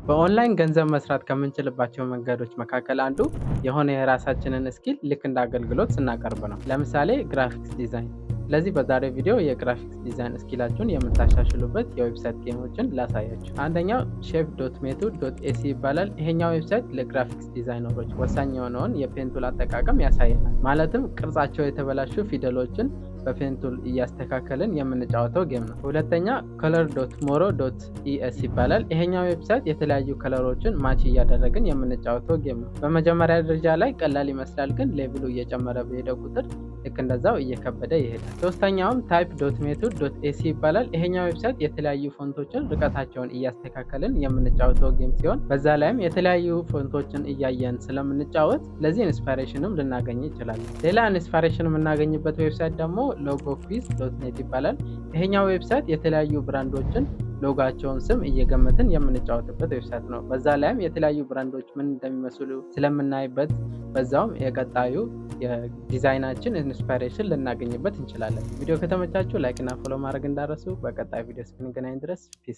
በኦንላይን ገንዘብ መስራት ከምንችልባቸው መንገዶች መካከል አንዱ የሆነ የራሳችንን ስኪል ልክ እንደ አገልግሎት ስናቀርብ ነው። ለምሳሌ ግራፊክስ ዲዛይን። ስለዚህ በዛሬው ቪዲዮ የግራፊክስ ዲዛይን ስኪላችሁን የምታሻሽሉበት የዌብሳይት ጌሞችን ላሳያችሁ። አንደኛው shape.method.ac ይባላል። ይሄኛው ዌብሳይት ለግራፊክስ ዲዛይነሮች ወሳኝ የሆነውን የፔን ቱል አጠቃቀም ያሳየናል። ማለትም ቅርጻቸው የተበላሹ ፊደሎችን በፔን ቱል እያስተካከልን የምንጫወተው ጌም ነው። ሁለተኛ color.moro.es ይባላል። ይሄኛው ዌብሳይት የተለያዩ ከለሮችን ማች እያደረግን የምንጫወተው ጌም ነው። በመጀመሪያ ደረጃ ላይ ቀላል ይመስላል፣ ግን ሌቭሉ እየጨመረ በሄደ ቁጥር ልክ እንደዛው እየከበደ ይሄዳል። ሶስተኛውም type.method.ac ይባላል። ይሄኛው ዌብሳይት የተለያዩ ፎንቶችን ርቀታቸውን እያስተካከልን የምንጫወተው ጌም ሲሆን በዛ ላይም የተለያዩ ፎንቶችን እያየን ስለምንጫወት ለዚህ ኢንስፓይሬሽንም ልናገኝ እንችላለን። ሌላ ኢንስፓይሬሽን የምናገኝበት ዌብሳይት ደግሞ logoquiz.net ይባላል። ይሄኛው ዌብሳይት የተለያዩ ብራንዶችን ሎጋቸውን ስም እየገመትን የምንጫወትበት ዌብሳይት ነው። በዛ ላይም የተለያዩ ብራንዶች ምን እንደሚመስሉ ስለምናይበት በዛውም የቀጣዩ የዲዛይናችን ኢንስፓይሬሽን ልናገኝበት እንችላለን። ቪዲዮ ከተመቻችሁ ላይክ እና ፎሎ ማድረግ እንዳረሱ። በቀጣይ ቪዲዮ እስክንገናኝ ድረስ ፒስ።